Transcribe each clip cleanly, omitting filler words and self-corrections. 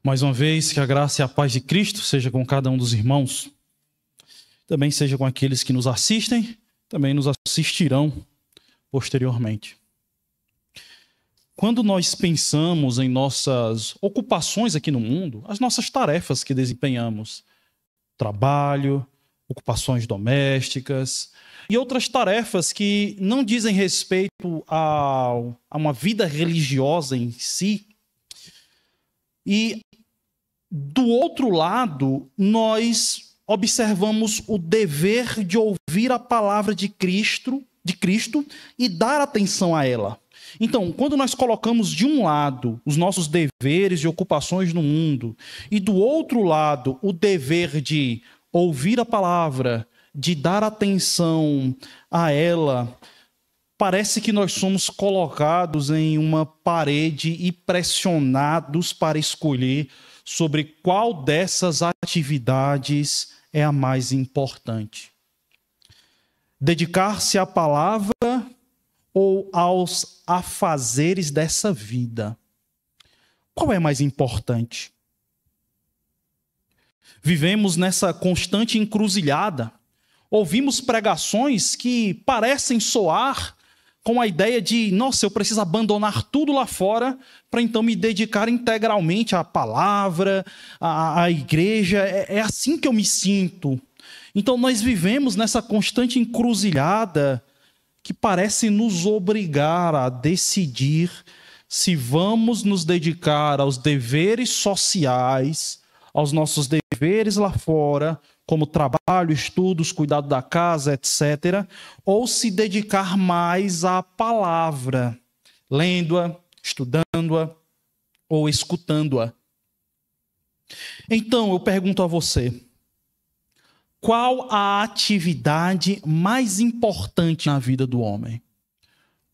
Mais uma vez, que a graça e a paz de Cristo seja com cada um dos irmãos, também seja com aqueles que nos assistem, também nos assistirão posteriormente. Quando nós pensamos em nossas ocupações aqui no mundo, as nossas tarefas que desempenhamos, trabalho, ocupações domésticas e outras tarefas que não dizem respeito a uma vida religiosa em si, e do outro lado, nós observamos o dever de ouvir a palavra de Cristo e dar atenção a ela. Então, quando nós colocamos de um lado os nossos deveres e ocupações no mundo, e do outro lado o dever de ouvir a palavra, de dar atenção a ela, parece que nós somos colocados em uma parede e pressionados para escolher sobre qual dessas atividades é a mais importante. Dedicar-se à palavra ou aos afazeres dessa vida? Qual é mais importante? Vivemos nessa constante encruzilhada. Ouvimos pregações que parecem soar com a ideia de, nossa, eu preciso abandonar tudo lá fora para então me dedicar integralmente à palavra, à igreja. É assim que eu me sinto. Então nós vivemos nessa constante encruzilhada que parece nos obrigar a decidir se vamos nos dedicar aos deveres sociais, aos nossos deveres lá fora, como trabalho, estudos, cuidado da casa, etc., ou se dedicar mais à palavra, lendo-a, estudando-a ou escutando-a. Então, eu pergunto a você, qual a atividade mais importante na vida do homem?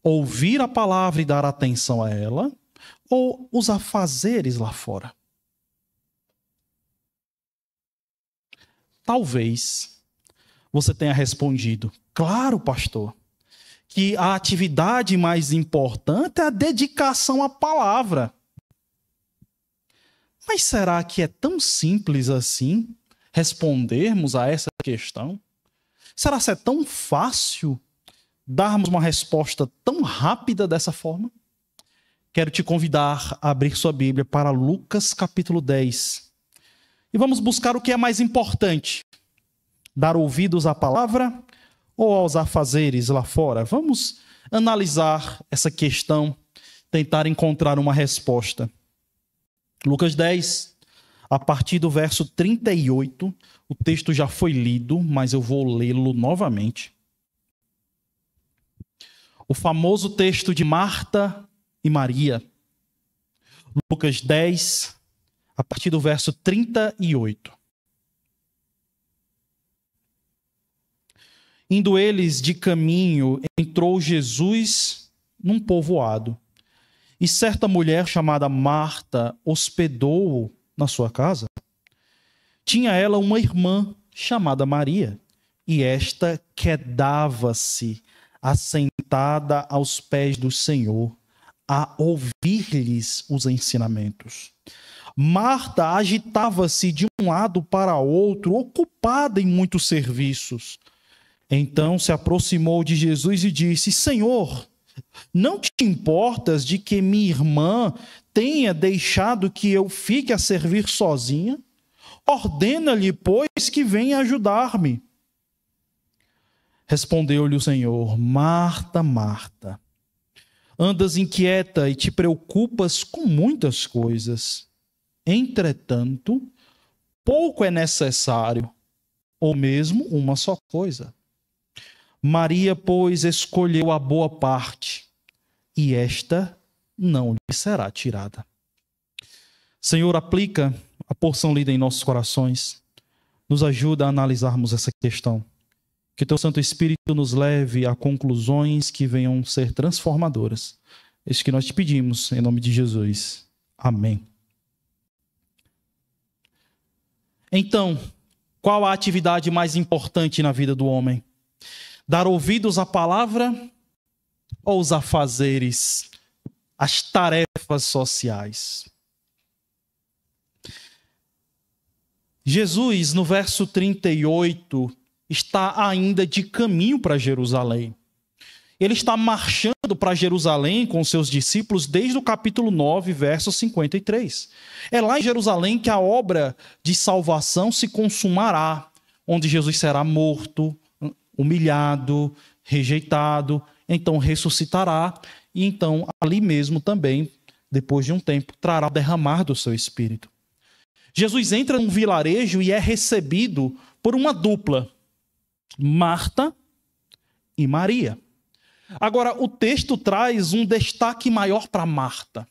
Ouvir a palavra e dar atenção a ela, ou os afazeres lá fora? Talvez você tenha respondido, claro, pastor, que a atividade mais importante é a dedicação à palavra. Mas será que é tão simples assim respondermos a essa questão? Será que é tão fácil darmos uma resposta tão rápida dessa forma? Quero te convidar a abrir sua Bíblia para Lucas capítulo 10. E vamos buscar o que é mais importante: dar ouvidos à palavra ou aos afazeres lá fora? Vamos analisar essa questão, tentar encontrar uma resposta. Lucas 10, a partir do verso 38, o texto já foi lido, mas eu vou lê-lo novamente. O famoso texto de Marta e Maria. Lucas 10, a partir do verso 38. Indo eles de caminho, entrou Jesus num povoado. E certa mulher chamada Marta hospedou-o na sua casa. Tinha ela uma irmã chamada Maria, e esta quedava-se assentada aos pés do Senhor, a ouvir-lhes os ensinamentos. Marta agitava-se de um lado para outro, ocupada em muitos serviços. Então se aproximou de Jesus e disse: Senhor, não te importas de que minha irmã tenha deixado que eu fique a servir sozinha? Ordena-lhe, pois, que venha ajudar-me. Respondeu-lhe o Senhor: Marta, Marta, andas inquieta e te preocupas com muitas coisas. Entretanto, pouco é necessário, ou mesmo uma só coisa. Maria, pois, escolheu a boa parte, e esta não lhe será tirada. Senhor, aplica a porção lida em nossos corações, nos ajuda a analisarmos essa questão. Que teu Santo Espírito nos leve a conclusões que venham ser transformadoras. É isso que nós te pedimos, em nome de Jesus. Amém. Então, qual a atividade mais importante na vida do homem? Dar ouvidos à palavra ou os afazeres, as tarefas sociais? Jesus, no verso 38, está ainda de caminho para Jerusalém. Ele está marchando para Jerusalém com seus discípulos desde o capítulo 9, verso 53. É lá em Jerusalém que a obra de salvação se consumará, onde Jesus será morto, humilhado, rejeitado, então ressuscitará, e então ali mesmo também, depois de um tempo, trará o derramar do seu Espírito. Jesus entra num vilarejo e é recebido por uma dupla, Marta e Maria. Agora, o texto traz um destaque maior para Marta.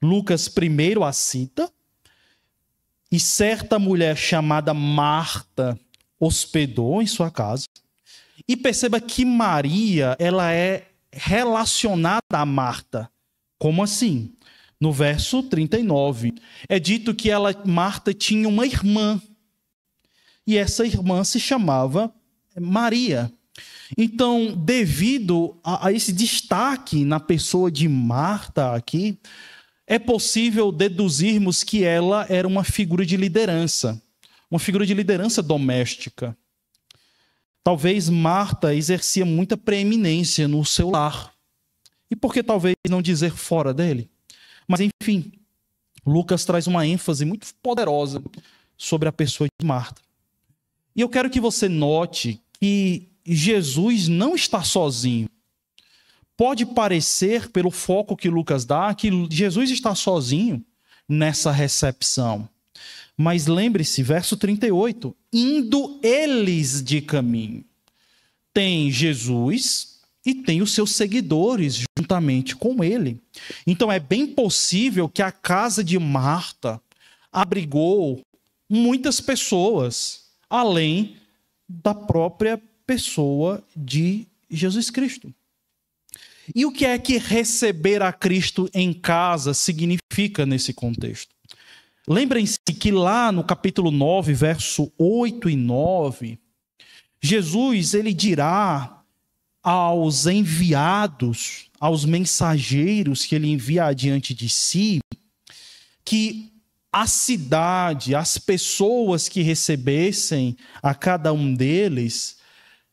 Lucas primeiro a cita, e certa mulher chamada Marta hospedou em sua casa. E perceba que Maria, ela é relacionada a Marta. Como assim? No verso 39, é dito que Marta tinha uma irmã. E essa irmã se chamava Maria. Então, devido a esse destaque na pessoa de Marta aqui, é possível deduzirmos que ela era uma figura de liderança doméstica. Talvez Marta exercia muita preeminência no seu lar. E por que talvez não dizer fora dele? Mas, enfim, Lucas traz uma ênfase muito poderosa sobre a pessoa de Marta. E eu quero que você note que Jesus não está sozinho. Pode parecer, pelo foco que Lucas dá, que Jesus está sozinho nessa recepção. Mas lembre-se, verso 38, indo eles de caminho. Tem Jesus e tem os seus seguidores juntamente com ele. Então é bem possível que a casa de Marta abrigou muitas pessoas, além da própria pessoa de Jesus Cristo. E o que é que receber a Cristo em casa significa nesse contexto? Lembrem-se que lá no capítulo 9, verso 8 e 9, Jesus ele dirá aos enviados, aos mensageiros que ele envia adiante de si, que a cidade, as pessoas que recebessem a cada um deles,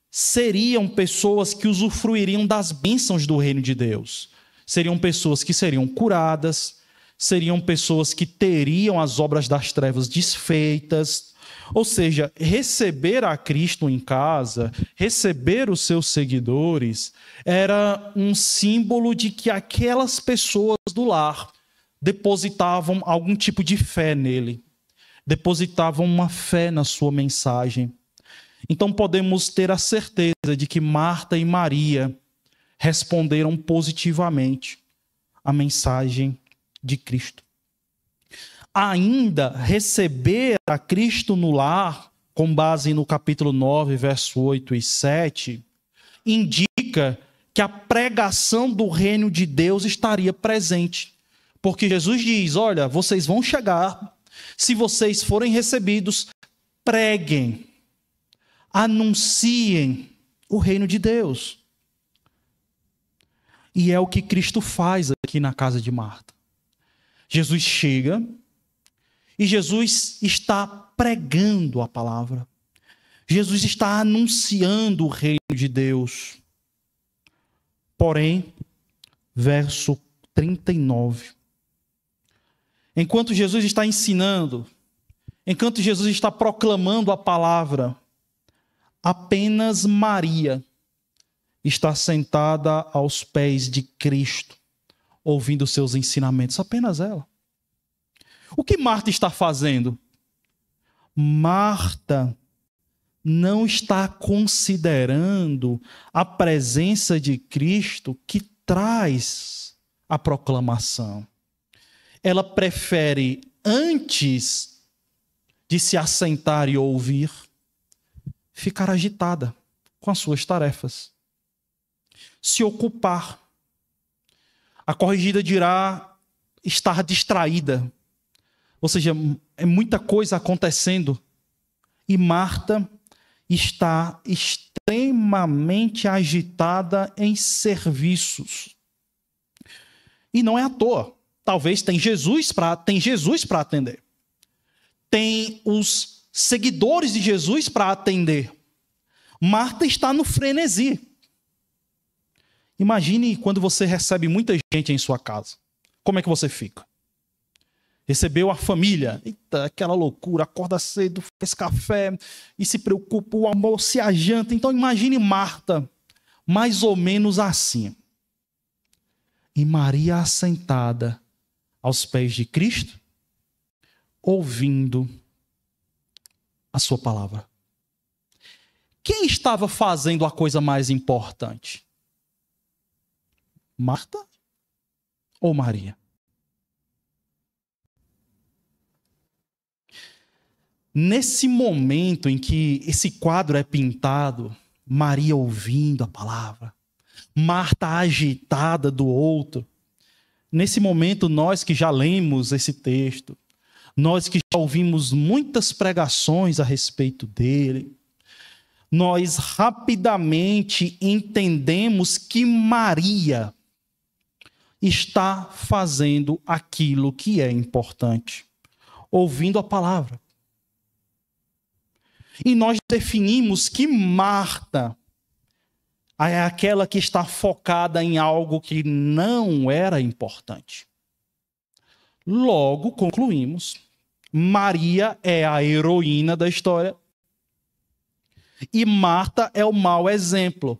seriam pessoas que usufruiriam das bênçãos do reino de Deus. Seriam pessoas que seriam curadas, seriam pessoas que teriam as obras das trevas desfeitas. Ou seja, receber a Cristo em casa, receber os seus seguidores, era um símbolo de que aquelas pessoas do lar depositavam algum tipo de fé nele, depositavam uma fé na sua mensagem. Então podemos ter a certeza de que Marta e Maria responderam positivamente à mensagem de Cristo. Ainda receber a Cristo no lar, com base no capítulo 9, verso 8 e 7, indica que a pregação do reino de Deus estaria presente. Porque Jesus diz, olha, vocês vão chegar, se vocês forem recebidos, preguem, anunciem o reino de Deus. E é o que Cristo faz aqui na casa de Marta. Jesus chega e Jesus está pregando a palavra. Jesus está anunciando o reino de Deus. Porém, verso 39. Enquanto Jesus está ensinando, enquanto Jesus está proclamando a palavra, apenas Maria está sentada aos pés de Cristo, ouvindo seus ensinamentos. Apenas ela. O que Marta está fazendo? Marta não está considerando a presença de Cristo que traz a proclamação. Ela prefere, antes de se assentar e ouvir, ficar agitada com as suas tarefas. Se ocupar. A corrigida dirá estar distraída. Ou seja, é muita coisa acontecendo. E Marta está extremamente agitada em serviços. E não é à toa. Talvez tem Jesus para atender. Tem os seguidores de Jesus para atender. Marta está no frenesi. Imagine quando você recebe muita gente em sua casa. Como é que você fica? Recebeu a família. Eita, aquela loucura. Acorda cedo, faz café e se preocupa, o almoço e a janta. Então imagine Marta, mais ou menos assim. E Maria assentada aos pés de Cristo, ouvindo a sua palavra. Quem estava fazendo a coisa mais importante? Marta ou Maria? Nesse momento em que esse quadro é pintado, Maria ouvindo a palavra, Marta agitada do outro. Nesse momento, nós que já lemos esse texto, nós que já ouvimos muitas pregações a respeito dele, nós rapidamente entendemos que Maria está fazendo aquilo que é importante, ouvindo a palavra. E nós definimos que Marta é aquela que está focada em algo que não era importante. Logo, concluímos, Maria é a heroína da história e Marta é o mau exemplo.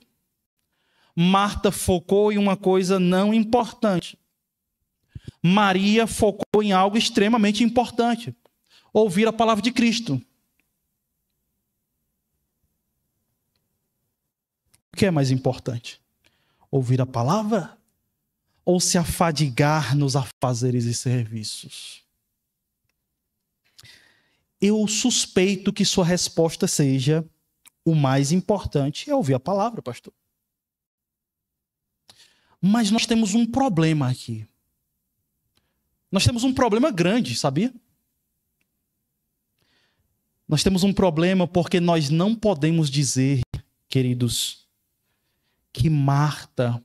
Marta focou em uma coisa não importante. Maria focou em algo extremamente importante. Ouvir a palavra de Cristo. O que é mais importante? Ouvir a palavra ou se afadigar nos afazeres e serviços? Eu suspeito que sua resposta seja: o mais importante é ouvir a palavra, pastor. Mas nós temos um problema aqui. Nós temos um problema grande, sabia? Nós temos um problema porque nós não podemos dizer, queridos, que Marta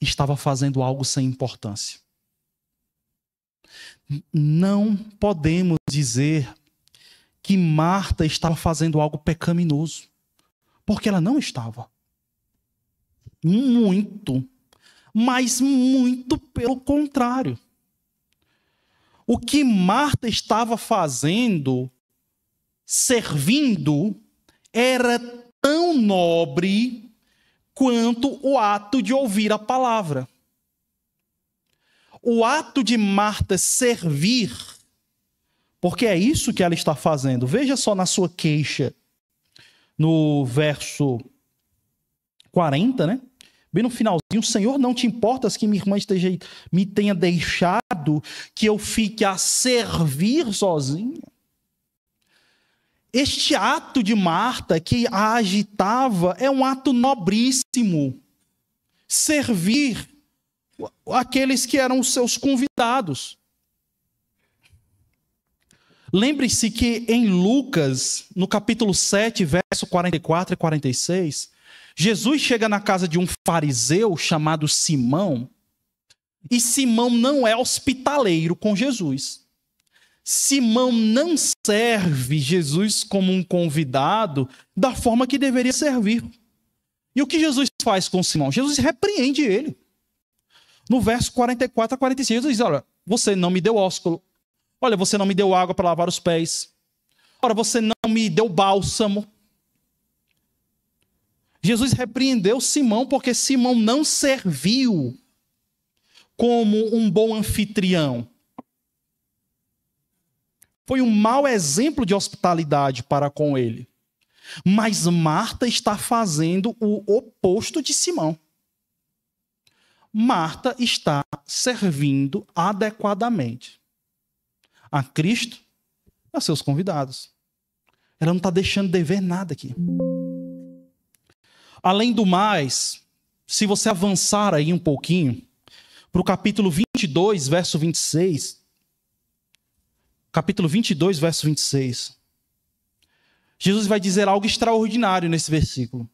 estava fazendo algo sem importância. Não podemos dizer que Marta estava fazendo algo pecaminoso, porque ela não estava. Muito, mas muito pelo contrário. O que Marta estava fazendo, servindo, era tão nobre quanto o ato de ouvir a palavra. O ato de Marta servir, porque é isso que ela está fazendo. Veja só na sua queixa, no verso 40, né? Bem no finalzinho: Senhor, não te importas que minha irmã me tenha deixado que eu fique a servir sozinha? Este ato de Marta que a agitava é um ato nobríssimo. Servir aqueles que eram os seus convidados. Lembre-se que em Lucas, no capítulo 7, verso 44 e 46, Jesus chega na casa de um fariseu chamado Simão, e Simão não é hospitaleiro com Jesus. Simão não serve Jesus como um convidado da forma que deveria servir. E o que Jesus faz com Simão? Jesus repreende ele. No verso 44 a 46, Jesus diz: olha, você não me deu ósculo. Olha, você não me deu água para lavar os pés. Olha, você não me deu bálsamo. Jesus repreendeu Simão porque Simão não serviu como um bom anfitrião. Foi um mau exemplo de hospitalidade para com ele. Mas Marta está fazendo o oposto de Simão. Marta está servindo adequadamente a Cristo e a seus convidados. Ela não está deixando de dever nada aqui. Além do mais, se você avançar aí um pouquinho, para o capítulo 22, verso 26... Capítulo 22, verso 26. Jesus vai dizer algo extraordinário nesse versículo.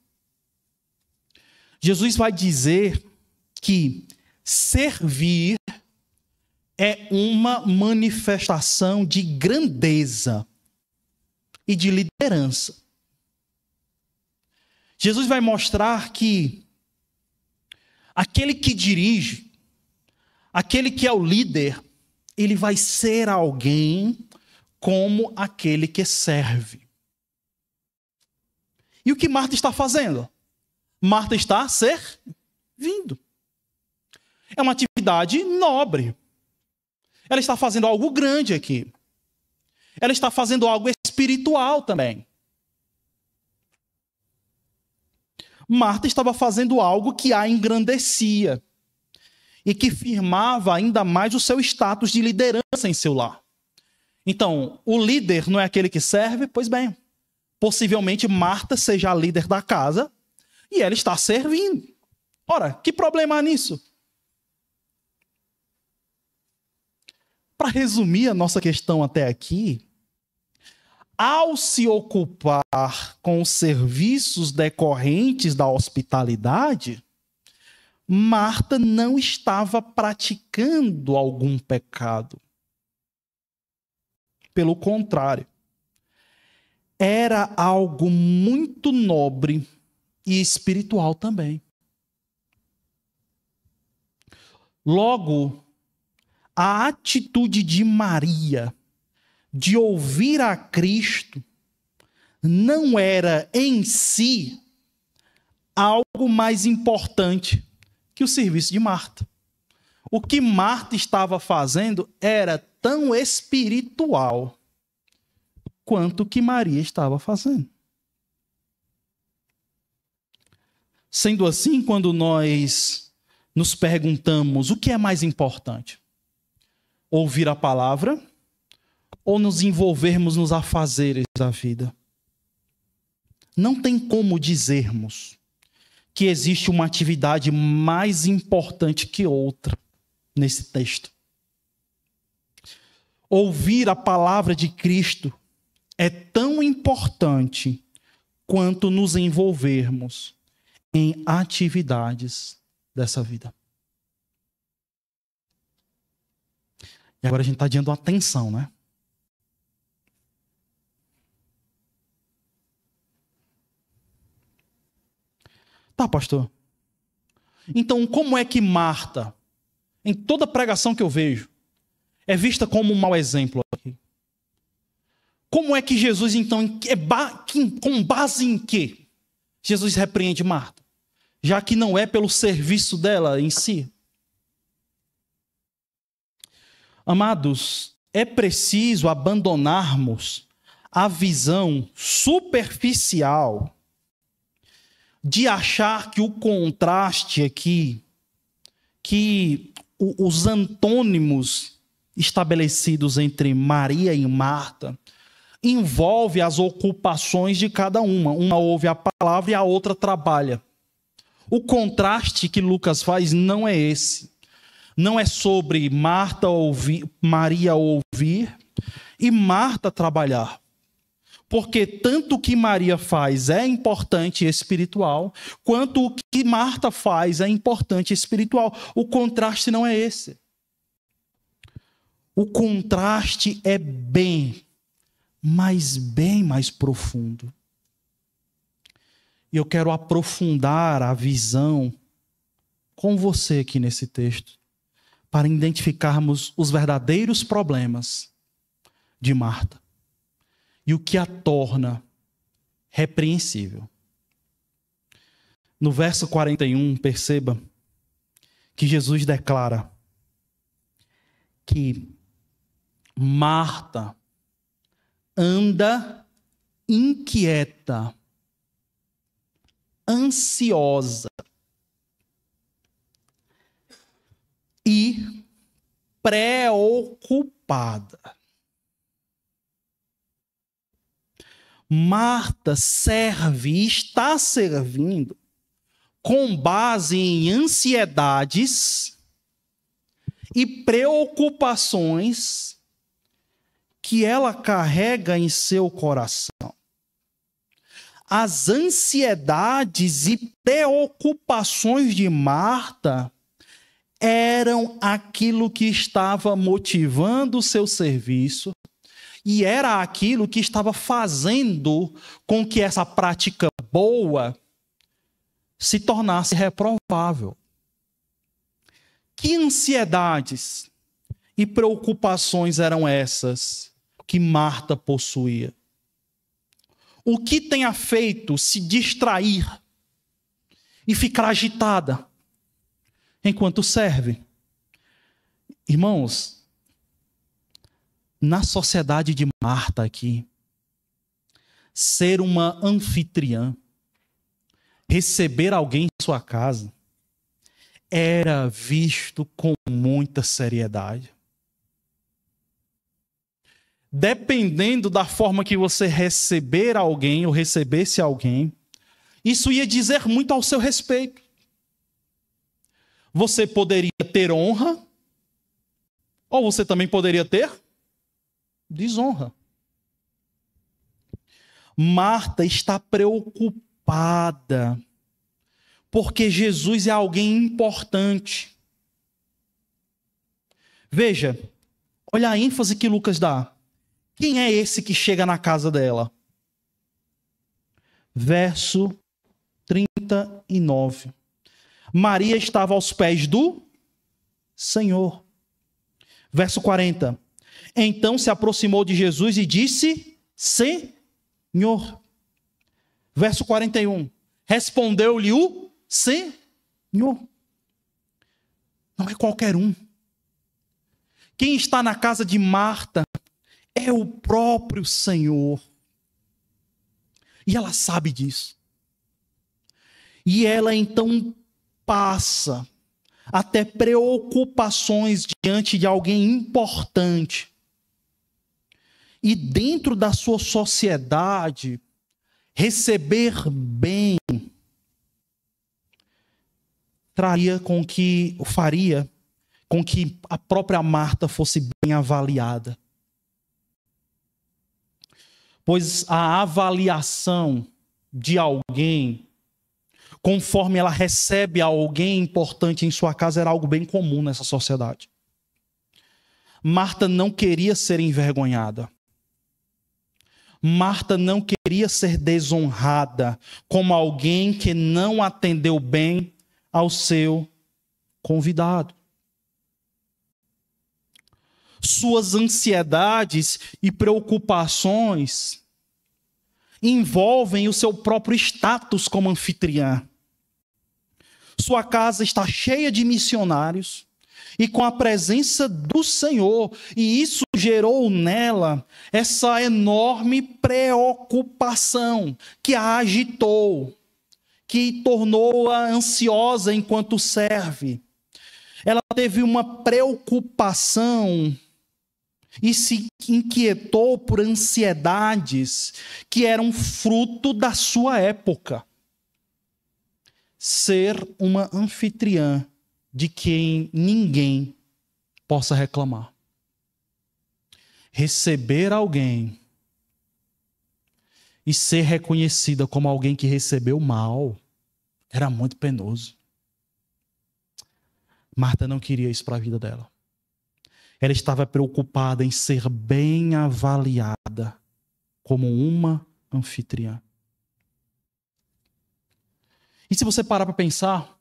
Jesus vai dizer que servir é uma manifestação de grandeza e de liderança. Jesus vai mostrar que aquele que dirige, aquele que é o líder, ele vai ser alguém como aquele que serve. E o que Marta está fazendo? Marta está servindo. É uma atividade nobre. Ela está fazendo algo grande aqui. Ela está fazendo algo espiritual também. Marta estava fazendo algo que a engrandecia e que firmava ainda mais o seu status de liderança em seu lar. Então, o líder não é aquele que serve? Pois bem, possivelmente Marta seja a líder da casa e ela está servindo. Ora, que problema há nisso? Para resumir a nossa questão até aqui, ao se ocupar com os serviços decorrentes da hospitalidade, Marta não estava praticando algum pecado. Pelo contrário, era algo muito nobre e espiritual também. Logo, a atitude de Maria de ouvir a Cristo não era em si algo mais importante que o serviço de Marta. O que Marta estava fazendo era tão espiritual quanto o que Maria estava fazendo. Sendo assim, quando nós nos perguntamos o que é mais importante, ouvir a palavra ou nos envolvermos nos afazeres da vida? Não tem como dizermos que existe uma atividade mais importante que outra nesse texto. Ouvir a palavra de Cristo é tão importante quanto nos envolvermos em atividades dessa vida. E agora a gente está diante de uma tensão, né? Tá, pastor. Então, como é que Marta, em toda pregação que eu vejo, é vista como um mau exemplo aqui? Como é que Jesus, então, com base em quê? Jesus repreende Marta, já que não é pelo serviço dela em si. Amados, é preciso abandonarmos a visão superficial de achar que o contraste aqui, que os antônimos estabelecidos entre Maria e Marta, envolve as ocupações de cada uma. Uma ouve a palavra e a outra trabalha. O contraste que Lucas faz não é esse. Não é sobre Maria ouvir e Marta trabalhar. Porque tanto o que Maria faz é importante e espiritual, quanto o que Marta faz é importante e espiritual. O contraste não é esse. O contraste é bem mais profundo. E eu quero aprofundar a visão com você aqui nesse texto, para identificarmos os verdadeiros problemas de Marta e o que a torna repreensível. No verso 41, perceba que Jesus declara que Marta anda inquieta, ansiosa e preocupada. Marta serve e está servindo com base em ansiedades e preocupações que ela carrega em seu coração. As ansiedades e preocupações de Marta eram aquilo que estava motivando o seu serviço E era aquilo que estava fazendo com que essa prática boa se tornasse reprovável. Que ansiedades e preocupações eram essas que Marta possuía? O que tem a feito se distrair e ficar agitada enquanto serve? Irmãos, na sociedade de Marta aqui, ser uma anfitriã, receber alguém em sua casa, era visto com muita seriedade. Dependendo da forma que você receber alguém ou recebesse alguém, isso ia dizer muito ao seu respeito. Você poderia ter honra, ou você também poderia ter desonra. Marta está preocupada, porque Jesus é alguém importante. Veja, olha a ênfase que Lucas dá. Quem é esse que chega na casa dela? Verso 39. Maria estava aos pés do Senhor. Verso 40. Então se aproximou de Jesus e disse: Senhor. Verso 41. Respondeu-lhe o Senhor. Não é qualquer um. Quem está na casa de Marta é o próprio Senhor. E ela sabe disso. E ela então passa até preocupações diante de alguém importante. E dentro da sua sociedade, receber bem faria com que a própria Marta fosse bem avaliada. Pois a avaliação de alguém, conforme ela recebe alguém importante em sua casa, era algo bem comum nessa sociedade. Marta não queria ser envergonhada. Marta não queria ser desonrada como alguém que não atendeu bem ao seu convidado. Suas ansiedades e preocupações envolvem o seu próprio status como anfitriã. Sua casa está cheia de missionários e com a presença do Senhor, e isso gerou nela essa enorme preocupação que a agitou, que tornou-a ansiosa enquanto serve. Ela teve uma preocupação e se inquietou por ansiedades que eram fruto da sua época. Ser uma anfitriã de quem ninguém possa reclamar. Receber alguém e ser reconhecida como alguém que recebeu mal era muito penoso. Marta não queria isso para a vida dela. Ela estava preocupada em ser bem avaliada como uma anfitriã. E se você parar para pensar,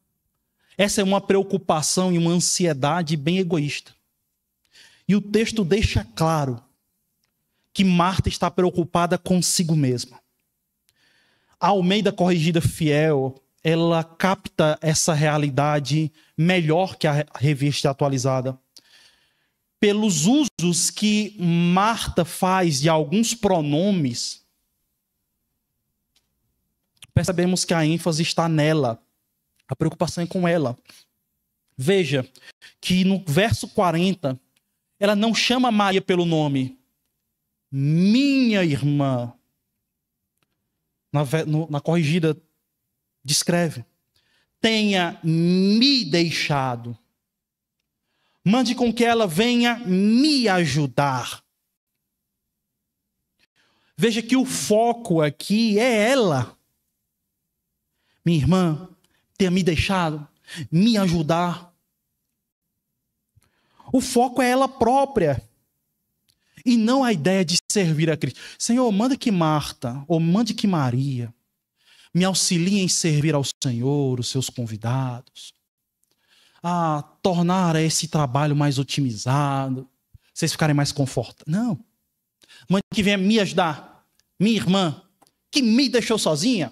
essa é uma preocupação e uma ansiedade bem egoísta. E o texto deixa claro que Marta está preocupada consigo mesma. A Almeida Corrigida Fiel, ela capta essa realidade melhor que a Revista Atualizada. Pelos usos que Marta faz de alguns pronomes, percebemos que a ênfase está nela. A preocupação é com ela. Veja que no verso 40, ela não chama Maria pelo nome. Minha irmã. Na corrigida, descreve. Tenha me deixado. Mande com que ela venha me ajudar. Veja que o foco aqui é ela. Minha irmã, tenha me deixado, me ajudar. O foco é ela própria. E não a ideia de servir a Cristo. Senhor, manda que Marta, ou mande que Maria, me auxilie em servir ao Senhor, os seus convidados, a tornar esse trabalho mais otimizado, vocês ficarem mais confortáveis. Não. Mande que venha me ajudar, minha irmã, que me deixou sozinha.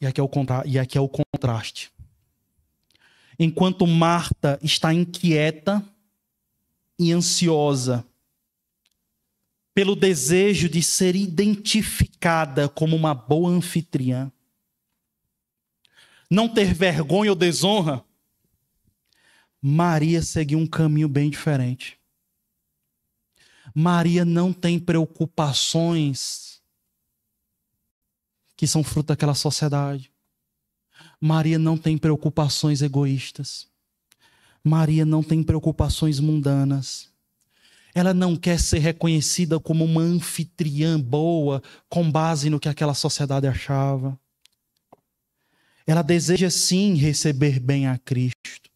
E aqui é o contraste. Enquanto Marta está inquieta e ansiosa pelo desejo de ser identificada como uma boa anfitriã, não ter vergonha ou desonra, Maria seguiu um caminho bem diferente. Maria não tem preocupações que são fruto daquela sociedade. Maria não tem preocupações egoístas. Maria não tem preocupações mundanas. Ela não quer ser reconhecida como uma anfitriã boa, com base no que aquela sociedade achava. Ela deseja sim receber bem a Cristo,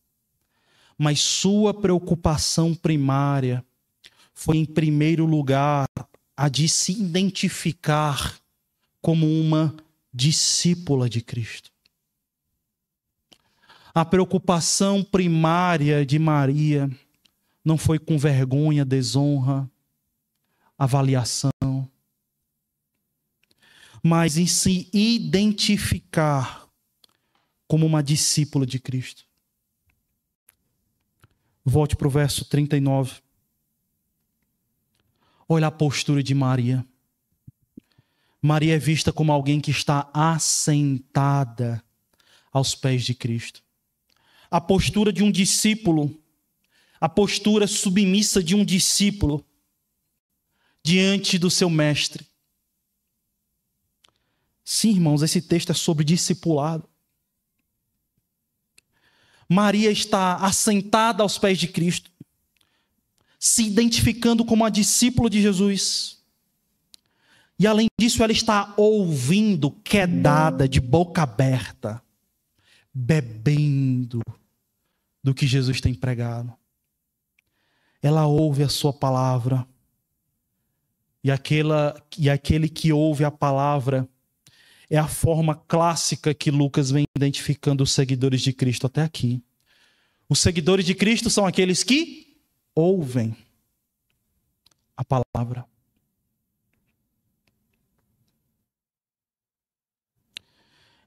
mas sua preocupação primária foi, em primeiro lugar, a de se identificar como uma discípula de Cristo. A preocupação primária de Maria não foi com vergonha, desonra, avaliação, mas em se identificar como uma discípula de Cristo. Volte para o verso 39. Olha a postura de Maria. Maria é vista como alguém que está assentada aos pés de Cristo. A postura de um discípulo, a postura submissa de um discípulo diante do seu mestre. Sim, irmãos, esse texto é sobre discipulado. Maria está assentada aos pés de Cristo, se identificando como a discípula de Jesus. E além disso, ela está ouvindo, quedada, de boca aberta, bebendo do que Jesus tem pregado. Ela ouve a sua palavra. E aquele que ouve a palavra é a forma clássica que Lucas vem identificando os seguidores de Cristo até aqui. Os seguidores de Cristo são aqueles que ouvem a palavra.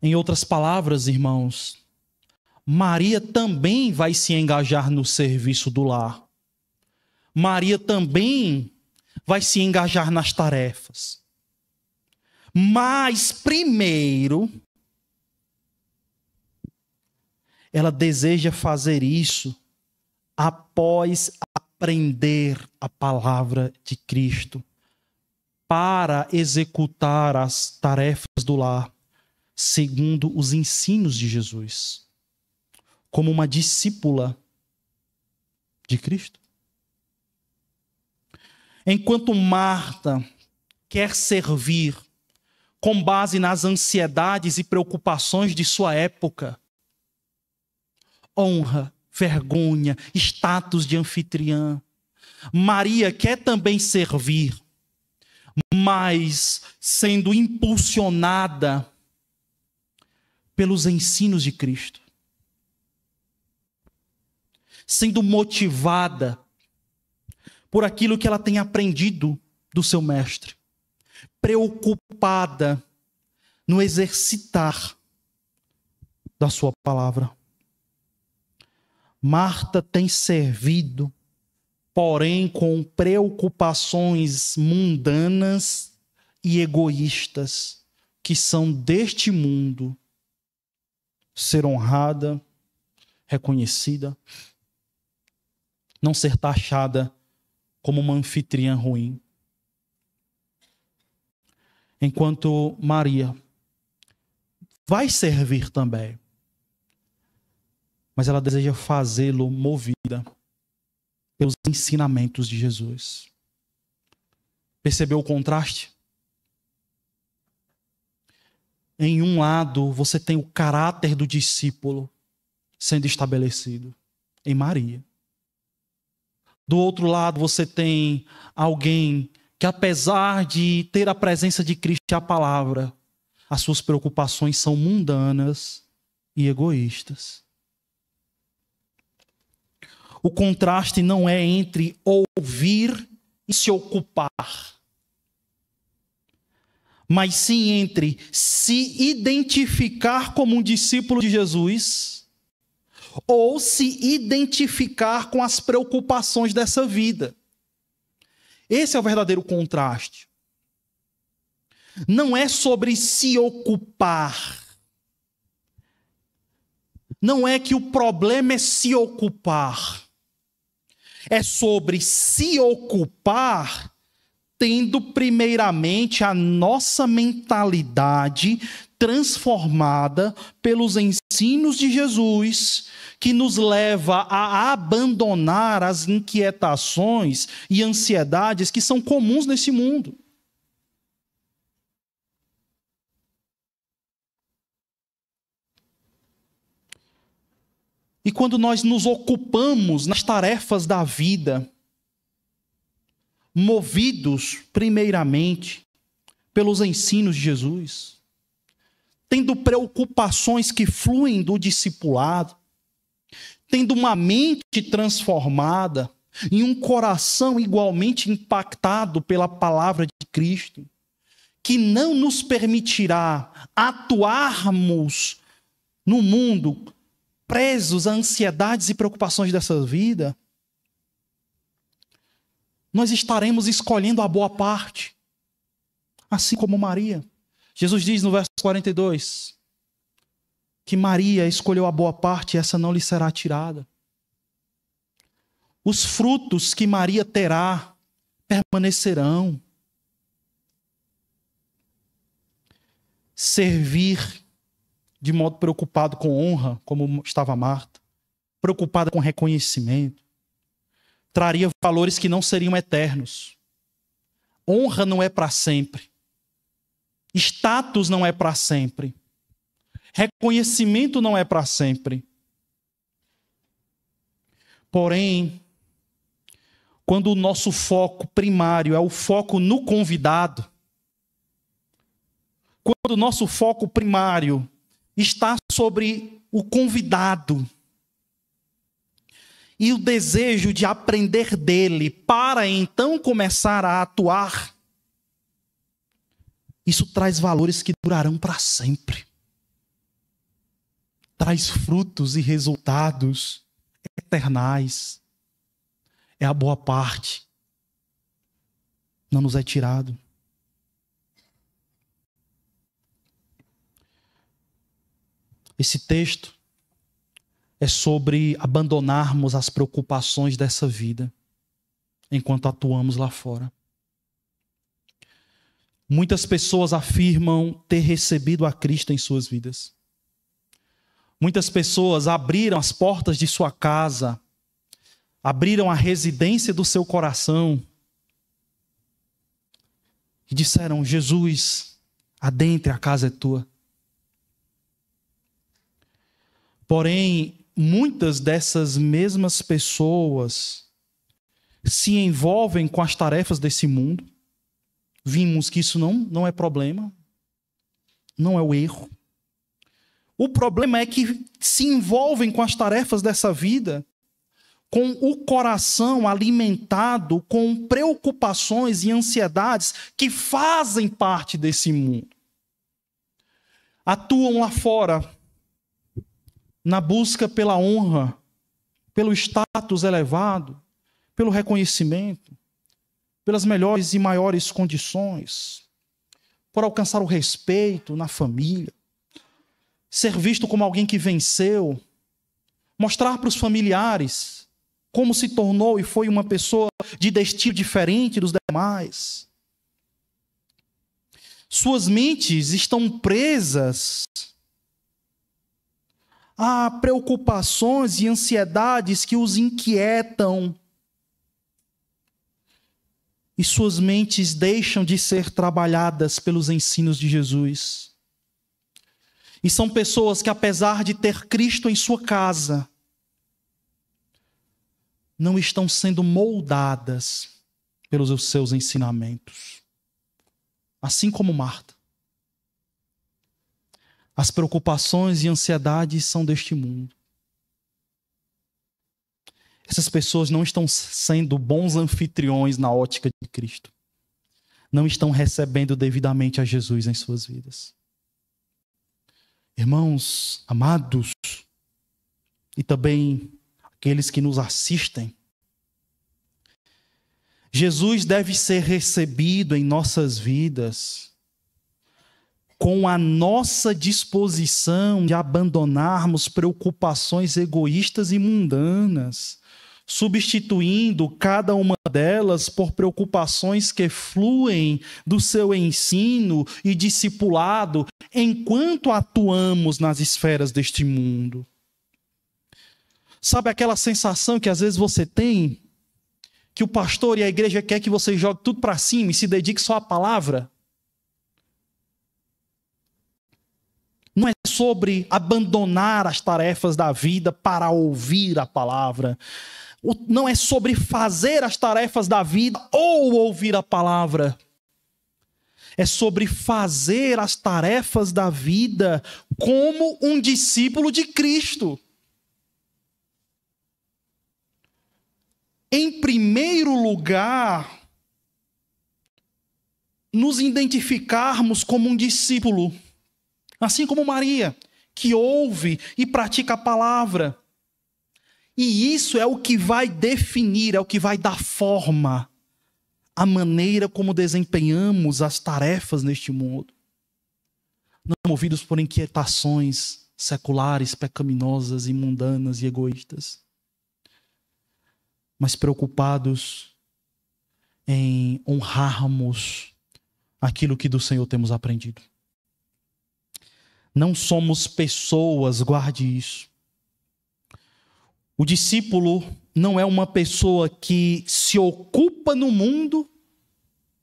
Em outras palavras, irmãos, Maria também vai se engajar no serviço do lar. Maria também vai se engajar nas tarefas. Mas primeiro, ela deseja fazer isso após aprender a palavra de Cristo, para executar as tarefas do lar segundo os ensinos de Jesus, como uma discípula de Cristo. Enquanto Marta quer servir com base nas ansiedades e preocupações de sua época, honra, vergonha, status de anfitriã, Maria quer também servir, mas sendo impulsionada pelos ensinos de Cristo, sendo motivada por aquilo que ela tem aprendido do seu mestre, preocupada no exercitar da sua palavra. Marta tem servido, porém com preocupações mundanas e egoístas, que são deste mundo, ser honrada, reconhecida, não ser taxada como uma anfitriã ruim. Enquanto Maria vai servir também, mas ela deseja fazê-lo movida pelos ensinamentos de Jesus. Percebeu o contraste? Em um lado, você tem o caráter do discípulo, sendo estabelecido? Em Maria. Do outro lado, você tem alguém que, apesar de ter a presença de Cristo e a palavra, as suas preocupações são mundanas e egoístas. O contraste não é entre ouvir e se ocupar, mas sim entre se identificar como um discípulo de Jesus ou se identificar com as preocupações dessa vida. Esse é o verdadeiro contraste. Não é sobre se ocupar. Não é que o problema é se ocupar. É sobre se ocupar tendo primeiramente a nossa mentalidade transformada pelos ensinos de Jesus, que nos leva a abandonar as inquietações e ansiedades que são comuns nesse mundo. E quando nós nos ocupamos nas tarefas da vida, movidos primeiramente pelos ensinos de Jesus, tendo preocupações que fluem do discipulado, tendo uma mente transformada e um coração igualmente impactado pela palavra de Cristo, que não nos permitirá atuarmos no mundo presos a ansiedades e preocupações dessa vida, nós estaremos escolhendo a boa parte, assim como Maria. Jesus diz no verso 42 que Maria escolheu a boa parte e essa não lhe será tirada. Os frutos que Maria terá permanecerão. Servir de modo preocupado com honra, como estava Marta, preocupada com reconhecimento, traria valores que não seriam eternos. Honra não é para sempre. Status não é para sempre. Reconhecimento não é para sempre. Porém, quando o nosso foco primário é o foco no convidado, quando o nosso foco primário está sobre o convidado e o desejo de aprender dele para então começar a atuar, isso traz valores que durarão para sempre. Traz frutos e resultados eternais. É a boa parte. Não nos é tirado. Esse texto é sobre abandonarmos as preocupações dessa vida enquanto atuamos lá fora. Muitas pessoas afirmam ter recebido a Cristo em suas vidas. Muitas pessoas abriram as portas de sua casa, abriram a residência do seu coração e disseram: Jesus, adentre, a casa é tua. Porém, muitas dessas mesmas pessoas se envolvem com as tarefas desse mundo. Vimos que isso não é problema, não é o erro. O problema é que se envolvem com as tarefas dessa vida, com o coração alimentado com preocupações e ansiedades que fazem parte desse mundo. Atuam lá fora na busca pela honra, pelo status elevado, pelo reconhecimento, pelas melhores e maiores condições, por alcançar o respeito na família, ser visto como alguém que venceu, mostrar para os familiares como se tornou e foi uma pessoa de destino diferente dos demais. Suas mentes estão presas a preocupações e ansiedades que os inquietam. E suas mentes deixam de ser trabalhadas pelos ensinos de Jesus. E são pessoas que, apesar de ter Cristo em sua casa, não estão sendo moldadas pelos seus ensinamentos. Assim como Marta. As preocupações e ansiedades são deste mundo. Essas pessoas não estão sendo bons anfitriões na ótica de Cristo. Não estão recebendo devidamente a Jesus em suas vidas. Irmãos amados, e também aqueles que nos assistem, Jesus deve ser recebido em nossas vidas com a nossa disposição de abandonarmos preocupações egoístas e mundanas, substituindo cada uma delas por preocupações que fluem do seu ensino e discipulado enquanto atuamos nas esferas deste mundo. Sabe aquela sensação que às vezes você tem, que o pastor e a igreja quer que você jogue tudo para cima e se dedique só à palavra? Não é sobre abandonar as tarefas da vida para ouvir a palavra. Não é sobre fazer as tarefas da vida ou ouvir a palavra. É sobre fazer as tarefas da vida como um discípulo de Cristo. Em primeiro lugar, nos identificarmos como um discípulo. Assim como Maria, que ouve e pratica a palavra. E isso é o que vai definir, é o que vai dar forma à maneira como desempenhamos as tarefas neste mundo. Não movidos por inquietações seculares, pecaminosas, mundanas e egoístas, mas preocupados em honrarmos aquilo que do Senhor temos aprendido. Não somos pessoas, guarde isso. O discípulo não é uma pessoa que se ocupa no mundo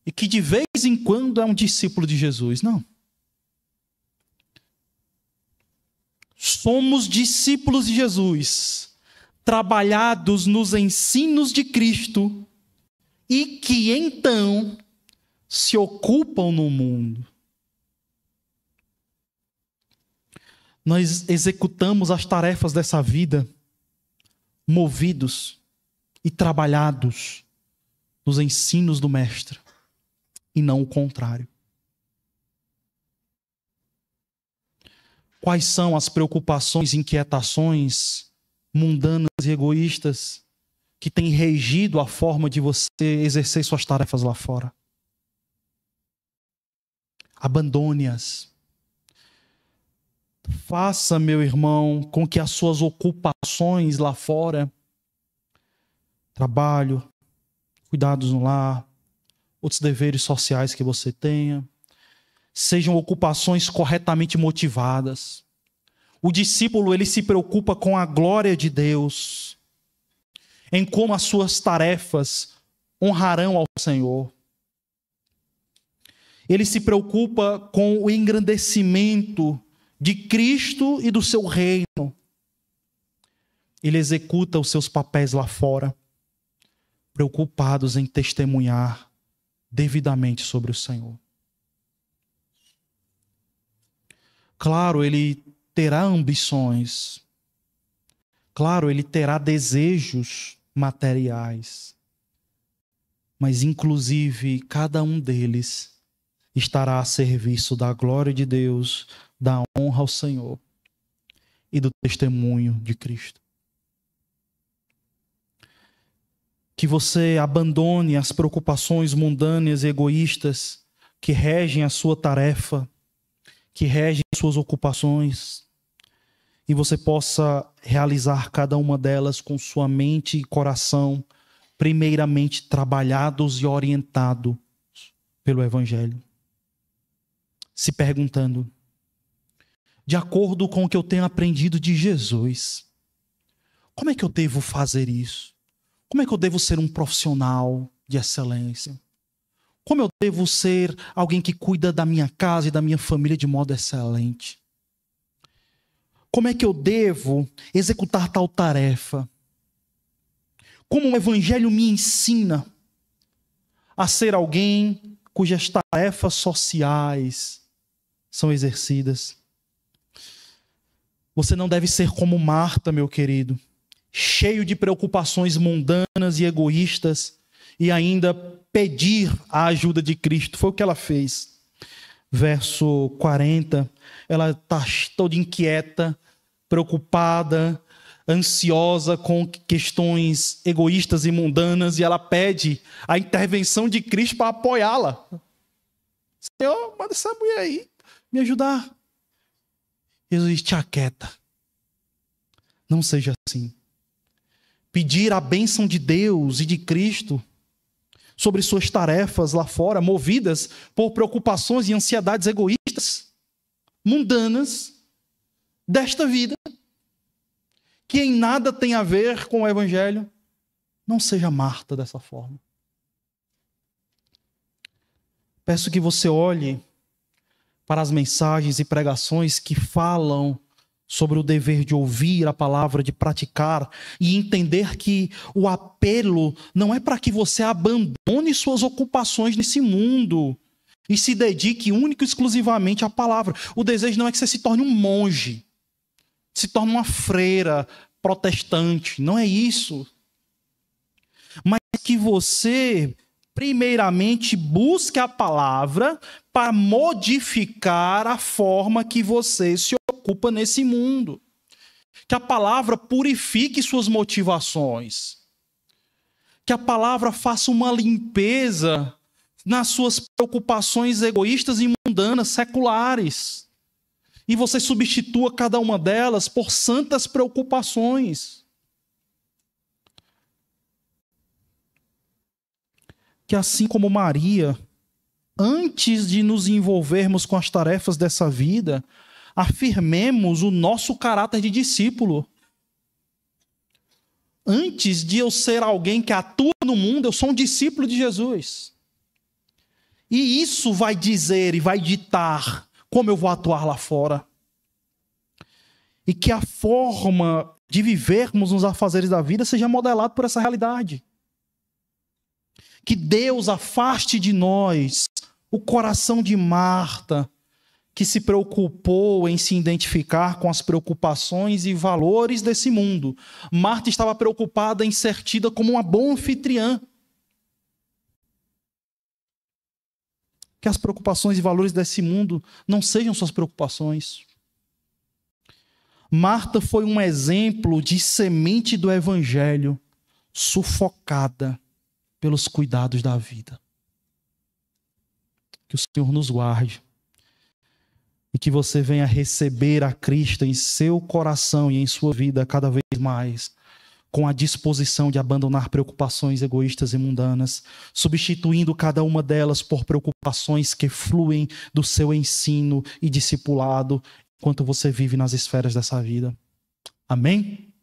e que de vez em quando é um discípulo de Jesus, não. Somos discípulos de Jesus, trabalhados nos ensinos de Cristo e que então se ocupam no mundo. Nós executamos as tarefas dessa vida movidos e trabalhados nos ensinos do Mestre e não o contrário. Quais são as preocupações e inquietações mundanas e egoístas que têm regido a forma de você exercer suas tarefas lá fora? Abandone-as. Faça, meu irmão, com que as suas ocupações lá fora, trabalho, cuidados no lar, outros deveres sociais que você tenha, sejam ocupações corretamente motivadas. O discípulo, ele se preocupa com a glória de Deus, em como as suas tarefas honrarão ao Senhor. Ele se preocupa com o engrandecimento de Cristo e do seu reino. Ele executa os seus papéis lá fora, preocupados em testemunhar devidamente sobre o Senhor. Claro, ele terá ambições. Claro, ele terá desejos materiais. Mas, inclusive, cada um deles estará a serviço da glória de Deus, da honra ao Senhor e do testemunho de Cristo. Que você abandone as preocupações mundanas e egoístas que regem a sua tarefa, que regem as suas ocupações, e você possa realizar cada uma delas com sua mente e coração primeiramente trabalhados e orientados pelo Evangelho. Se perguntando, de acordo com o que eu tenho aprendido de Jesus, como é que eu devo fazer isso? Como é que eu devo ser um profissional de excelência? Como eu devo ser alguém que cuida da minha casa e da minha família de modo excelente? Como é que eu devo executar tal tarefa? Como o Evangelho me ensina a ser alguém cujas tarefas sociais são exercidas? Você não deve ser como Marta, meu querido, cheio de preocupações mundanas e egoístas, e ainda pedir a ajuda de Cristo. Foi o que ela fez. Verso 40, ela está toda inquieta, preocupada, ansiosa com questões egoístas e mundanas, e ela pede a intervenção de Cristo para apoiá-la. Senhor, manda essa mulher aí me ajudar. Jesus diz: te aquieta. Não seja assim. Pedir a bênção de Deus e de Cristo sobre suas tarefas lá fora, movidas por preocupações e ansiedades egoístas, mundanas, desta vida, que em nada tem a ver com o Evangelho. Não seja Marta dessa forma. Peço que você olhe para as mensagens e pregações que falam sobre o dever de ouvir a palavra, de praticar e entender que o apelo não é para que você abandone suas ocupações nesse mundo e se dedique único e exclusivamente à palavra. O desejo não é que você se torne um monge, se torne uma freira protestante, não é isso. Mas que você primeiramente busque a palavra para modificar a forma que você se ocupa nesse mundo. Que a palavra purifique suas motivações. Que a palavra faça uma limpeza nas suas preocupações egoístas e mundanas, seculares. E você substitua cada uma delas por santas preocupações. Que assim como Maria, antes de nos envolvermos com as tarefas dessa vida, afirmemos o nosso caráter de discípulo. Antes de eu ser alguém que atua no mundo, eu sou um discípulo de Jesus. E isso vai dizer e vai ditar como eu vou atuar lá fora. E que a forma de vivermos nos afazeres da vida seja modelada por essa realidade. Que Deus afaste de nós o coração de Marta, que se preocupou em se identificar com as preocupações e valores desse mundo. Marta estava preocupada em ser tida como uma boa anfitriã. Que as preocupações e valores desse mundo não sejam suas preocupações. Marta foi um exemplo de semente do Evangelho, sufocada pelos cuidados da vida. Que o Senhor nos guarde e que você venha receber a Cristo em seu coração e em sua vida cada vez mais, com a disposição de abandonar preocupações egoístas e mundanas, substituindo cada uma delas por preocupações que fluem do seu ensino e discipulado enquanto você vive nas esferas dessa vida. Amém?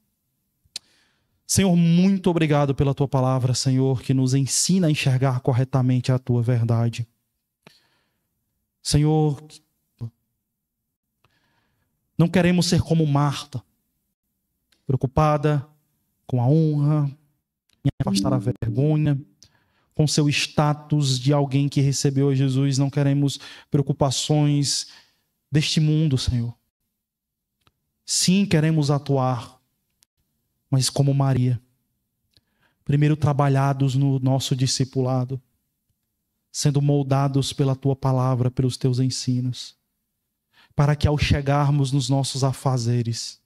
Senhor, muito obrigado pela Tua palavra, Senhor, que nos ensina a enxergar corretamente a Tua verdade. Senhor, não queremos ser como Marta, preocupada com a honra, em afastar a vergonha, com seu status de alguém que recebeu a Jesus. Não queremos preocupações deste mundo, Senhor. Sim, queremos atuar, mas como Maria, primeiro trabalhados no nosso discipulado, sendo moldados pela Tua palavra, pelos Teus ensinos, para que ao chegarmos nos nossos afazeres,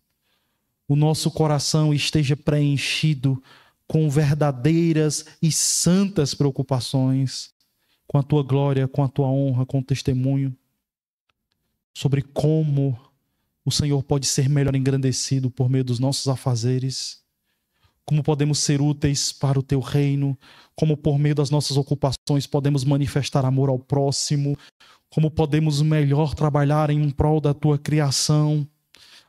o nosso coração esteja preenchido com verdadeiras e santas preocupações, com a Tua glória, com a Tua honra, com o testemunho, sobre como o Senhor pode ser melhor engrandecido por meio dos nossos afazeres, como podemos ser úteis para o Teu reino, como por meio das nossas ocupações podemos manifestar amor ao próximo, como podemos melhor trabalhar em prol da Tua criação.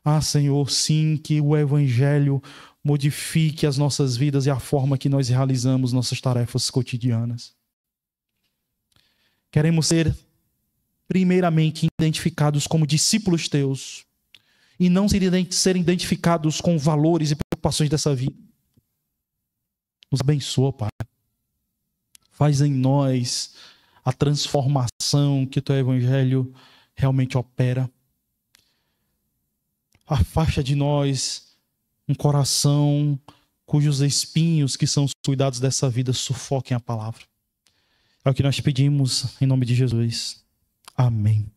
Ah, Senhor, sim, que o Evangelho modifique as nossas vidas e a forma que nós realizamos nossas tarefas cotidianas. Queremos ser primeiramente identificados como discípulos Teus e não serem identificados com valores e preocupações dessa vida. Nos abençoa, Pai. Faz em nós a transformação que o Teu Evangelho realmente opera. Afasta de nós um coração cujos espinhos, que são os cuidados dessa vida, sufoquem a palavra. É o que nós pedimos em nome de Jesus. Amém.